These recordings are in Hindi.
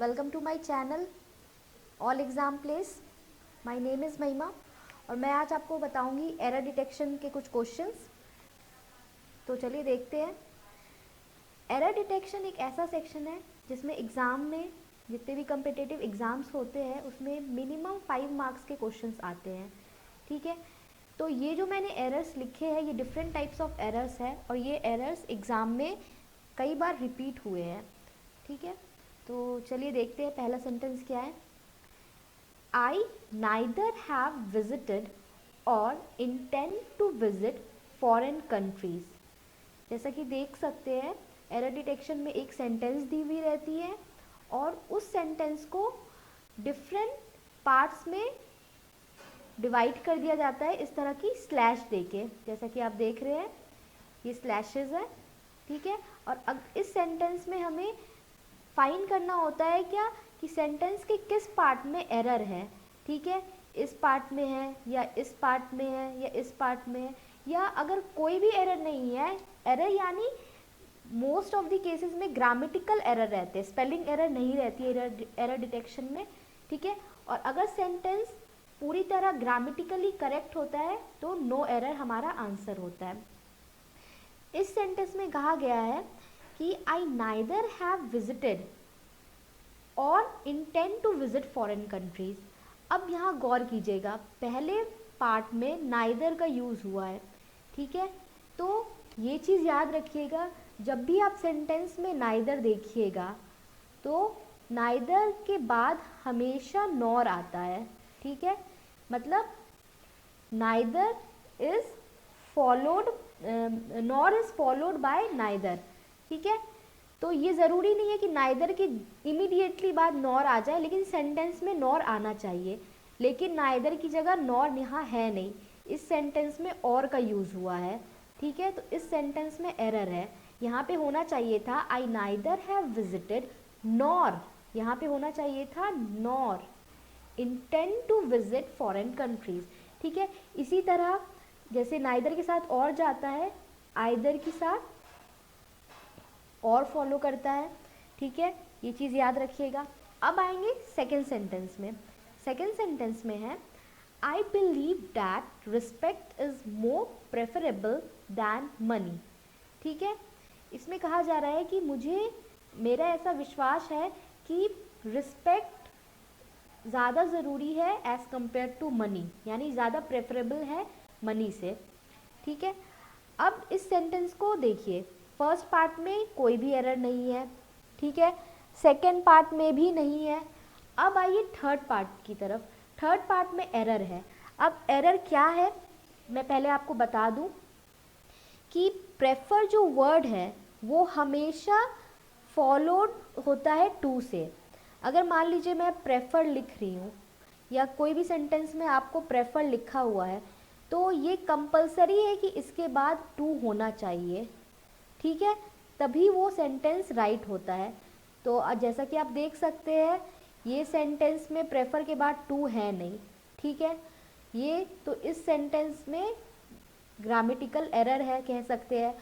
Welcome to my channel all exam place. My name is Mahima और मैं आज आपको बताऊंगी एरर डिटेक्शन के कुछ क्वेश्चंस। तो चलिए देखते हैं। एरर डिटेक्शन एक ऐसा सेक्शन है जिसमें एग्ज़ाम में जितने भी कम्पिटिटिव एग्ज़ाम्स होते हैं उसमें मिनिमम 5 मार्क्स के क्वेश्चंस आते हैं। ठीक है, तो ये जो मैंने एरर्स लिखे हैं ये डिफरेंट टाइप्स ऑफ एरर्स है और ये एरर्स एग्ज़ाम में कई बार रिपीट हुए हैं। ठीक है, तो चलिए देखते हैं पहला सेंटेंस क्या है। I neither have visited or intend to visit foreign countries. जैसा कि देख सकते हैं एरर डिटेक्शन में एक सेंटेंस दी हुई रहती है और उस सेंटेंस को डिफरेंट पार्ट्स में डिवाइड कर दिया जाता है इस तरह की स्लैश देके। जैसा कि आप देख रहे हैं ये स्लैशेस है। ठीक है, और अब इस सेंटेंस में हमें फाइंड करना होता है क्या कि सेंटेंस के किस पार्ट में एरर है। ठीक है, इस पार्ट में है या इस पार्ट में है या इस पार्ट में है, या अगर कोई भी एरर नहीं है, एरर यानी मोस्ट ऑफ द केसेस में ग्रामेटिकल एरर रहते हैं, स्पेलिंग एरर नहीं रहती है एरर डिटेक्शन में। ठीक है, और अगर सेंटेंस पूरी तरह ग्रामेटिकली करेक्ट होता है तो नो एरर हमारा आंसर होता है। इस सेंटेंस में कहा गया है कि I neither have visited or intend to visit foreign countries. अब यहाँ गौर कीजिएगा, पहले पार्ट में नाइदर का यूज़ हुआ है। ठीक है, तो ये चीज़ याद रखिएगा, जब भी आप सेंटेंस में नाइदर देखिएगा तो नाइदर के बाद हमेशा नॉर आता है। ठीक है, मतलब neither is followed, nor is followed by neither. ठीक है, तो ये ज़रूरी नहीं है कि नाइदर के इमीडिएटली बाद नॉर आ जाए, लेकिन सेंटेंस में नॉर आना चाहिए। लेकिन नाइदर की जगह नॉर यहाँ है नहीं, इस सेंटेंस में और का यूज़ हुआ है। ठीक है, तो इस सेंटेंस में एरर है। यहाँ पे होना चाहिए था I neither have visited nor, यहाँ पे होना चाहिए था nor intend to visit foreign countries. ठीक है, इसी तरह जैसे नाइदर के साथ और जाता है, आइदर के साथ और फॉलो करता है। ठीक है, ये चीज़ याद रखिएगा। अब आएंगे सेकेंड सेंटेंस में। सेकेंड सेंटेंस में है I believe that respect is more preferable than money. ठीक है, इसमें कहा जा रहा है कि मेरा ऐसा विश्वास है कि रिस्पेक्ट ज़्यादा ज़रूरी है एज़ कम्पेयर टू मनी, यानी ज़्यादा प्रेफरेबल है मनी से। ठीक है, अब इस सेंटेंस को देखिए, फर्स्ट पार्ट में कोई भी एरर नहीं है। ठीक है, सेकेंड पार्ट में भी नहीं है। अब आइए थर्ड पार्ट की तरफ। थर्ड पार्ट में एरर है। अब एरर क्या है मैं पहले आपको बता दूं कि प्रेफर जो वर्ड है वो हमेशा फॉलोड होता है टू से। अगर मान लीजिए मैं प्रेफर लिख रही हूँ या कोई भी सेंटेंस में आपको प्रेफर लिखा हुआ है तो ये कंपलसरी है कि इसके बाद टू होना चाहिए। ठीक है, तभी वो सेंटेंस राइट होता है। तो जैसा कि आप देख सकते हैं ये सेंटेंस में प्रेफर के बाद टू है नहीं। ठीक है, ये तो इस सेंटेंस में ग्रामेटिकल एरर है कह सकते हैं।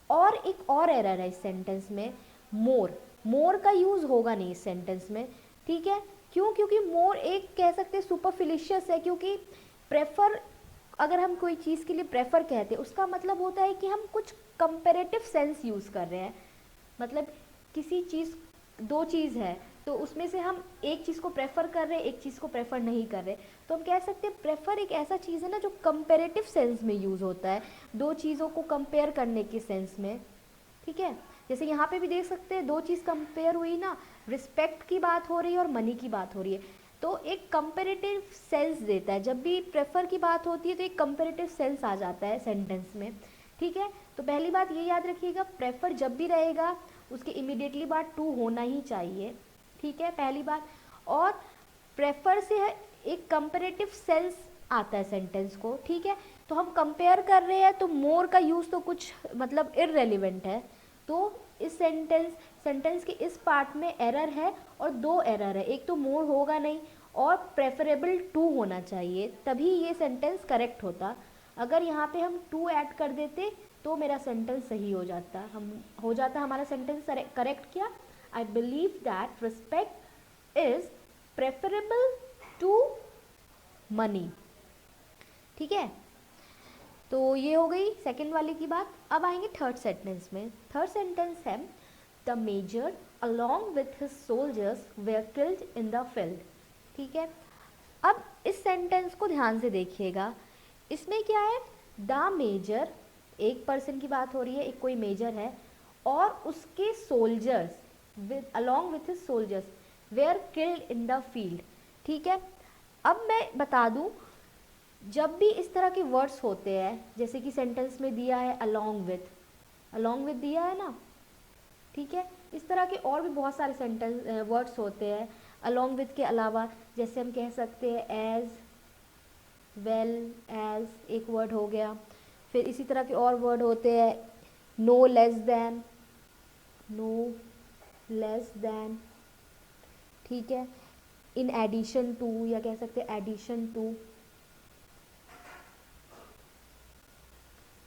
और एक और एरर है इस सेंटेंस में, मोर। मोर का यूज़ होगा नहीं इस सेंटेंस में। ठीक है, क्यों? क्योंकि मोर एक कह सकते हैं सुपरफिलिशियस है, क्योंकि प्रेफर, अगर हम कोई चीज़ के लिए प्रेफर कहते हैं उसका मतलब होता है कि हम कुछ कंपेरेटिव सेंस यूज़ कर रहे हैं। मतलब किसी चीज़, दो चीज़ है तो उसमें से हम एक चीज़ को प्रेफर कर रहे हैं, एक चीज़ को प्रेफर नहीं कर रहे, तो हम कह सकते हैं प्रेफर एक ऐसा चीज़ है ना जो कंपेरेटिव सेंस में यूज़ होता है, दो चीज़ों को कंपेयर करने के सेंस में। ठीक है, जैसे यहाँ पे भी देख सकते हैं दो चीज़ कंपेयर हुई ना, रिस्पेक्ट की बात हो रही है और मनी की बात हो रही है, तो एक कंपेरेटिव सेंस देता है। जब भी प्रेफर की बात होती है तो एक कंपेरेटिव सेंस आ जाता है सेंटेंस में। ठीक है, तो पहली बात ये याद रखिएगा, प्रेफर जब भी रहेगा उसके इमीडिएटली बाद टू होना ही चाहिए। ठीक है, पहली बात। और प्रेफर से एक कंपेरेटिव सेंस आता है सेंटेंस को। ठीक है, तो हम कंपेयर कर रहे हैं तो मोर का यूज़ तो कुछ मतलब इररेलेवेंट है। तो इस सेंटेंस के इस पार्ट में एरर है और दो एरर है, एक तो मोर होगा नहीं और प्रेफरेबल टू होना चाहिए, तभी ये सेंटेंस करेक्ट होता। अगर यहाँ पे हम टू ऐड कर देते तो मेरा सेंटेंस सही हो जाता हमारा सेंटेंस करेक्ट। क्या? I believe that respect is preferable to money. ठीक है, तो ये हो गई सेकंड वाले की बात। अब आएंगे थर्ड सेंटेंस में। थर्ड सेंटेंस है the major along with his soldiers were killed in the field. ठीक है, अब इस सेंटेंस को ध्यान से देखिएगा। इसमें क्या है, द मेजर, एक पर्सन की बात हो रही है, एक कोई मेजर है, और उसके soldiers with along with his soldiers were killed in the field. ठीक है, अब मैं बता दूं, जब भी इस तरह के वर्ड्स होते हैं, जैसे कि सेंटेंस में दिया है अलॉन्ग विथ दिया है ना, ठीक है, इस तरह के और भी बहुत सारे सेंटेंस वर्ड्स होते हैं अलॉन्ग विथ के अलावा। जैसे हम कह सकते हैं एज वेल एज, एक वर्ड हो गया। फिर इसी तरह के और वर्ड होते हैं नो लेस देन, ठीक है, इन एडिशन टू, या कह सकते हैं एडिशन टू।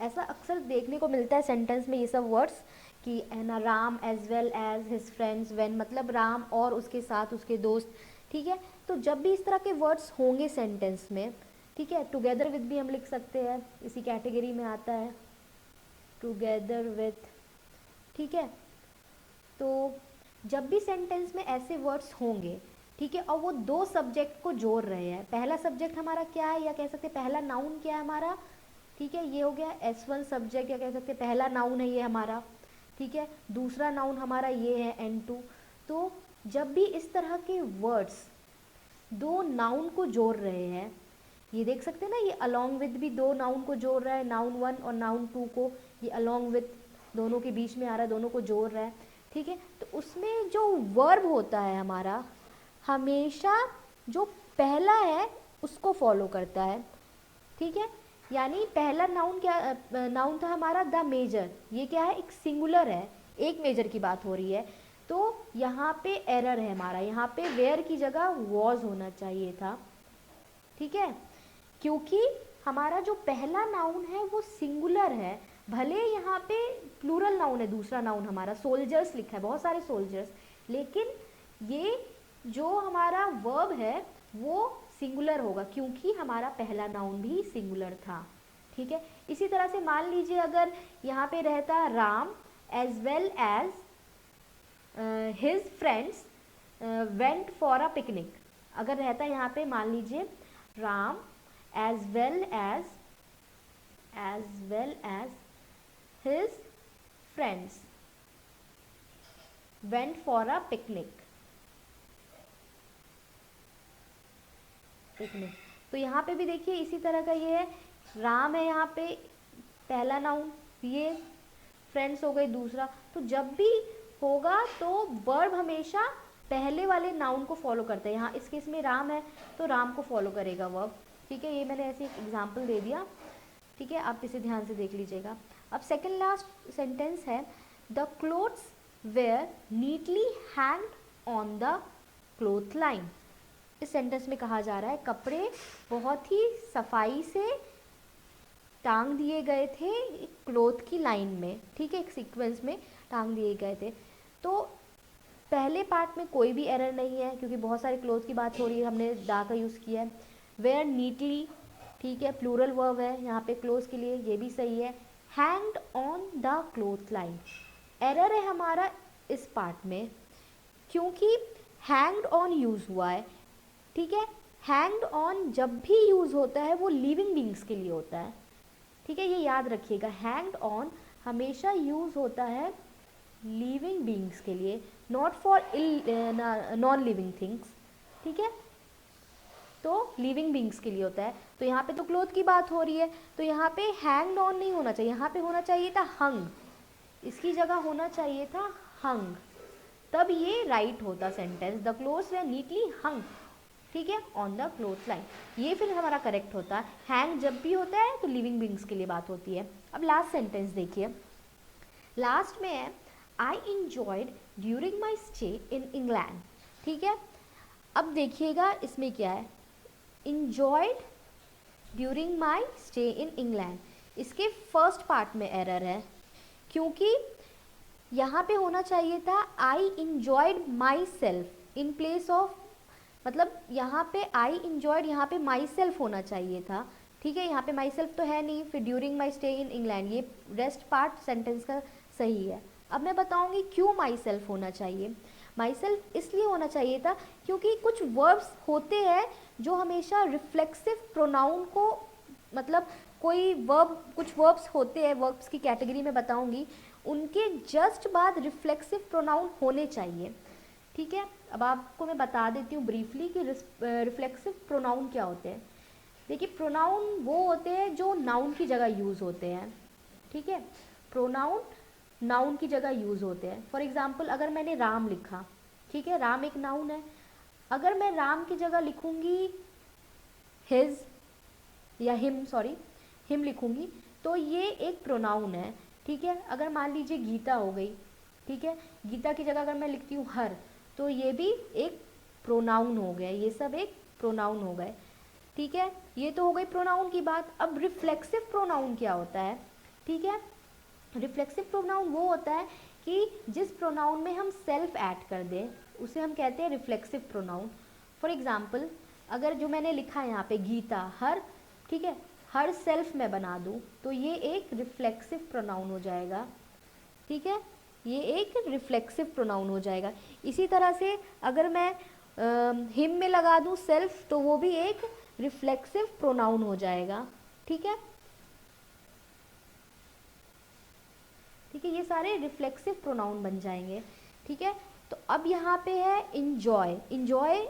ऐसा अक्सर देखने को मिलता है सेंटेंस में ये सब वर्ड्स कि ना, Ram as well as his friends when, मतलब राम और उसके साथ उसके दोस्त। ठीक है, तो जब भी इस तरह के वर्ड्स होंगे सेंटेंस में, ठीक है, टुगेदर विद भी हम लिख सकते हैं, इसी कैटेगरी में आता है टुगेदर विथ। ठीक है, तो जब भी सेंटेंस में ऐसे वर्ड्स होंगे, ठीक है, और वो दो सब्जेक्ट को जोड़ रहे हैं, पहला सब्जेक्ट हमारा क्या है, या कह सकते हैं पहला नाउन क्या है हमारा, ठीक है, ये हो गया S1 सब्जेक्ट, या कह सकते हैं पहला नाउन है ये हमारा। ठीक है, दूसरा नाउन हमारा ये है N2। तो जब भी इस तरह के वर्ड्स दो नाउन को जोड़ रहे हैं, ये देख सकते हैं ना, ये अलॉन्ग विद भी दो नाउन को जोड़ रहा है, नाउन 1 और नाउन 2 को, ये अलॉन्ग विद दोनों के बीच में आ रहा है, दोनों को जोड़ रहा है। ठीक है, तो उसमें जो वर्ब होता है हमारा, हमेशा जो पहला है उसको फॉलो करता है। ठीक है, यानी पहला नाउन क्या, नाउन था हमारा द मेजर, ये क्या है, एक सिंगुलर है, एक मेजर की बात हो रही है। तो यहाँ पे एरर है हमारा, यहाँ पे वेयर की जगह वॉज होना चाहिए था। ठीक है, क्योंकि हमारा जो पहला नाउन है वो सिंगुलर है, भले यहाँ पे प्लूरल नाउन है, दूसरा नाउन हमारा सोल्जर्स लिखा है, बहुत सारे सोल्जर्स, लेकिन ये जो हमारा वर्ब है वो सिंगुलर होगा, क्योंकि हमारा पहला नाउन भी सिंगुलर था। ठीक है, इसी तरह से मान लीजिए अगर यहाँ पे रहता Ram as well as his friends went for a picnic, अगर रहता यहाँ पे मान लीजिए Ram as well as his friends went for a picnic, तो यहाँ पे भी देखिए इसी तरह का ये है, राम है यहाँ पे पहला नाउन, ये फ्रेंड्स हो गए दूसरा। तो जब भी होगा तो वर्ब हमेशा पहले वाले नाउन को फॉलो करता है। यहाँ इस केस में राम है तो राम को फॉलो करेगा वर्ब। ठीक है, ये मैंने ऐसे एक एग्जाम्पल दे दिया। ठीक है, आप इसे ध्यान से देख लीजिएगा। अब सेकेंड लास्ट सेंटेंस है the clothes were neatly hanged on the cloth line. इस सेंटेंस में कहा जा रहा है कपड़े बहुत ही सफाई से टांग दिए गए थे क्लोथ की लाइन में। ठीक है, एक सीक्वेंस में टांग दिए गए थे। तो पहले पार्ट में कोई भी एरर नहीं है, क्योंकि बहुत सारे क्लोथ की बात हो रही है, हमने दा का यूज़ किया है। वेयर नीटली, ठीक है, प्लूरल वर्ब है यहाँ पे क्लोथ के लिए, ये भी सही है। Hanged on the cloth line, error है हमारा इस पार्ट में, क्योंकि हैंग्ड ऑन यूज़ हुआ है। ठीक है, हैंग्ड ऑन जब भी यूज़ होता है वो लिविंग बींग्स के लिए होता है। ठीक है, ये याद रखिएगा, हैंग्ड ऑन हमेशा यूज़ होता है लिविंग बींग्स के लिए, not for non living things. ठीक है, तो लिविंग बींग्स के लिए होता है। तो यहाँ पे तो क्लोथ की बात हो रही है, तो यहाँ पे हैंग्ड ऑन नहीं होना चाहिए, यहाँ पे होना चाहिए था हंग, इसकी जगह होना चाहिए था हंग, तब ये राइट होता sentence. The clothes were neatly hung, ठीक है, ऑन द क्लोथ लाइन, ये फिर हमारा करेक्ट होता है। हैंग जब भी होता है तो लिविंग बींग्स के लिए बात होती है। अब लास्ट सेंटेंस देखिए, लास्ट में है I enjoyed during my stay in England. ठीक है, अब देखिएगा इसमें क्या है, enjoyed during my stay in England, इसके फर्स्ट पार्ट में एरर है, क्योंकि यहाँ पे होना चाहिए था I enjoyed myself, in place of, मतलब यहाँ पे आई इंजॉयड, यहाँ पे माई सेल्फ होना चाहिए था, ठीक है। यहाँ पे माई सेल्फ तो है नहीं, फिर during my stay in England, ये रेस्ट पार्ट सेंटेंस का सही है। अब मैं बताऊँगी क्यों माई सेल्फ होना चाहिए। माई सेल्फ इसलिए होना चाहिए था क्योंकि कुछ वर्ब्स होते हैं जो हमेशा रिफ्लेक्सिव प्रोनाउन को, मतलब कोई वर्ब, कुछ वर्ब्स होते हैं, वर्ब्स की कैटेगरी में बताऊंगी, उनके जस्ट बाद रिफ्लेक्सिव प्रोनाउन होने चाहिए, ठीक है। अब आपको मैं बता देती हूँ ब्रीफली कि रिफ्लेक्सिव प्रोनाउन क्या होते हैं। देखिए, प्रोनाउन वो होते हैं जो नाउन की जगह यूज़ होते हैं, ठीक है। प्रोनाउन नाउन की जगह यूज़ होते हैं। फॉर एग्जाम्पल, अगर मैंने राम लिखा, ठीक है, राम एक नाउन है, अगर मैं राम की जगह लिखूंगी हिज या हिम, सॉरी हिम लिखूंगी, तो ये एक प्रोनाउन है, ठीक है। अगर मान लीजिए गीता हो गई, ठीक है, गीता की जगह अगर मैं लिखती हूँ हर, तो ये भी एक प्रोनाउन हो गया, ये सब एक प्रोनाउन हो गए, ठीक है। ये तो हो गई प्रोनाउन की बात। अब रिफ्लेक्सिव प्रोनाउन क्या होता है, ठीक है। रिफ्लेक्सिव प्रोनाउन वो होता है कि जिस प्रोनाउन में हम सेल्फ ऐड कर दें, उसे हम कहते हैं रिफ्लेक्सिव प्रोनाउन। फॉर एग्जाम्पल, अगर जो मैंने लिखा है यहाँ पे गीता हर, ठीक है, हर सेल्फ में बना दूँ, तो ये एक रिफ्लेक्सिव प्रोनाउन हो जाएगा, ठीक है, ये एक रिफ्लेक्सिव प्रोनाउन हो जाएगा। इसी तरह से अगर मैं हिम में लगा दूँ सेल्फ, तो वो भी एक रिफ्लेक्सिव प्रोनाउन हो जाएगा, ठीक है, ठीक है, ये सारे रिफ्लेक्सिव प्रोनाउन बन जाएंगे, ठीक है। तो अब यहाँ पे है इंजॉय। इंजॉय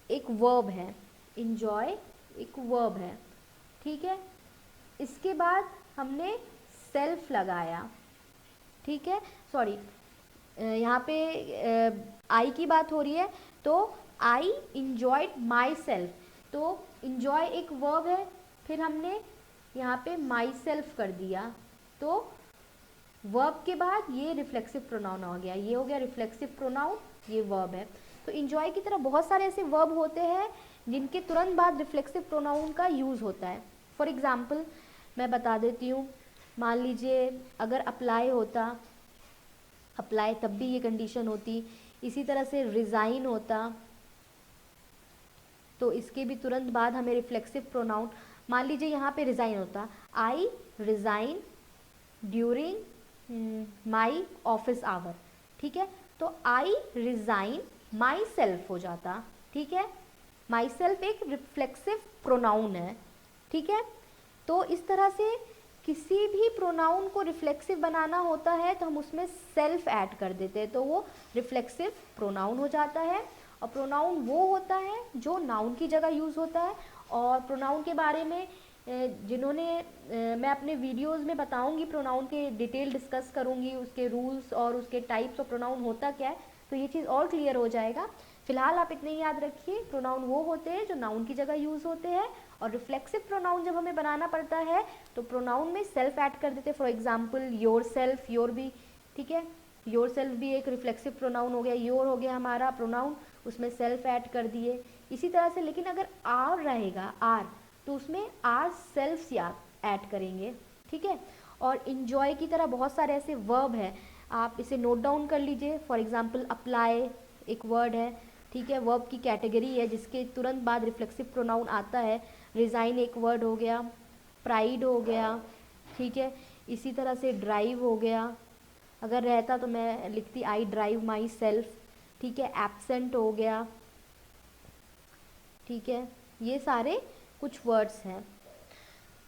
एक वर्ब है, इंजॉय एक वर्ब है, ठीक है। इसके बाद हमने सेल्फ लगाया, ठीक है, सॉरी, यहाँ पे आई की बात हो रही है, तो आई इंजॉयड माई सेल्फ, तो इंजॉय एक वर्ब है, फिर हमने यहाँ पे माई सेल्फ कर दिया, तो वर्ब के बाद ये रिफ्लेक्सिव प्रोनाउन हो गया, ये हो गया रिफ्लेक्सिव प्रोनाउन, ये वर्ब है। तो इंजॉय की तरह बहुत सारे ऐसे वर्ब होते हैं जिनके तुरंत बाद रिफ्लेक्सिव प्रोनाउन का यूज़ होता है। फॉर एग्जाम्पल मैं बता देती हूँ, मान लीजिए अगर अप्लाई होता, अप्लाई तब भी ये कंडीशन होती। इसी तरह से रिज़ाइन होता, तो इसके भी तुरंत बाद हमें रिफ्लेक्सिव प्रोनाउन, मान लीजिए यहाँ पे रिज़ाइन होता, I resign during my office hour, ठीक है, तो आई रिज़ाइन माई सेल्फ हो जाता, ठीक है। माई सेल्फ एक रिफ्लेक्सिव प्रोनाउन है, ठीक है। तो इस तरह से किसी भी प्रोनाउन को रिफ्लेक्सिव बनाना होता है तो हम उसमें सेल्फ ऐड कर देते हैं, तो वो रिफ्लेक्सिव प्रोनाउन हो जाता है। और प्रोनाउन वो होता है जो नाउन की जगह यूज़ होता है। और प्रोनाउन के बारे में जिन्होंने मैं अपने वीडियोस में बताऊंगी, प्रोनाउन के डिटेल डिस्कस करूंगी, उसके रूल्स और उसके टाइप्स ऑफ प्रोनाउन होता क्या है, तो ये चीज़ और क्लियर हो जाएगा। फिलहाल आप इतने ही याद रखिए, प्रोनाउन वो होते हैं जो नाउन की जगह यूज़ होते हैं, और रिफ्लेक्सिव प्रोनाउन जब हमें बनाना पड़ता है तो प्रोनाउन में सेल्फ ऐड कर देते हैं। For example your self, your भी, ठीक है, योर सेल्फ भी एक रिफ्लेक्सिव प्रोनाउन हो गया, योर हो गया हमारा प्रोनाउन, उसमें सेल्फ ऐड कर दिए। इसी तरह से, लेकिन अगर आर रहेगा, आर, तो उसमें आर सेल्फ या ऐड करेंगे, ठीक है। और इंजॉय की तरह बहुत सारे ऐसे वर्ब है, आप इसे नोट डाउन कर लीजिए। फॉर एग्जाम्पल अप्लाई एक वर्ड है, ठीक है, वर्ब की कैटेगरी है जिसके तुरंत बाद रिफ्लेक्सिव प्रोनाउन आता है। रिज़ाइन एक वर्ड हो गया, प्राइड हो गया, ठीक है। इसी तरह से ड्राइव हो गया, अगर रहता तो मैं लिखती आई ड्राइव माई सेल्फ, ठीक है। एब्सेंट हो गया, ठीक है। ये सारे कुछ वर्ड्स हैं।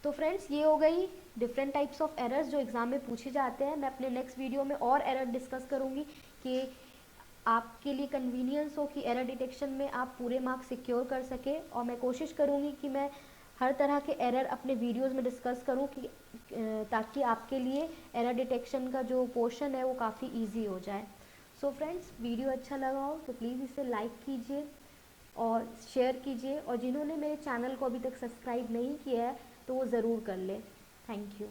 तो फ्रेंड्स, ये हो गई डिफरेंट टाइप्स ऑफ एरर्स जो एग्ज़ाम में पूछे जाते हैं। मैं अपने नेक्स्ट वीडियो में और एरर डिस्कस करूँगी कि आपके लिए कन्वीनियंस हो कि एरर डिटेक्शन में आप पूरे मार्क्स सिक्योर कर सके। और मैं कोशिश करूँगी कि मैं हर तरह के एरर अपने वीडियोस में डिस्कस करूँ कि ताकि आपके लिए एरर डिटेक्शन का जो पोर्शन है वो काफ़ी इजी हो जाए। सो फ्रेंड्स, वीडियो अच्छा लगा हो तो प्लीज़ इसे लाइक कीजिए और शेयर कीजिए, और जिन्होंने मेरे चैनल को अभी तक सब्सक्राइब नहीं किया है तो वो ज़रूर कर ले। Thank you.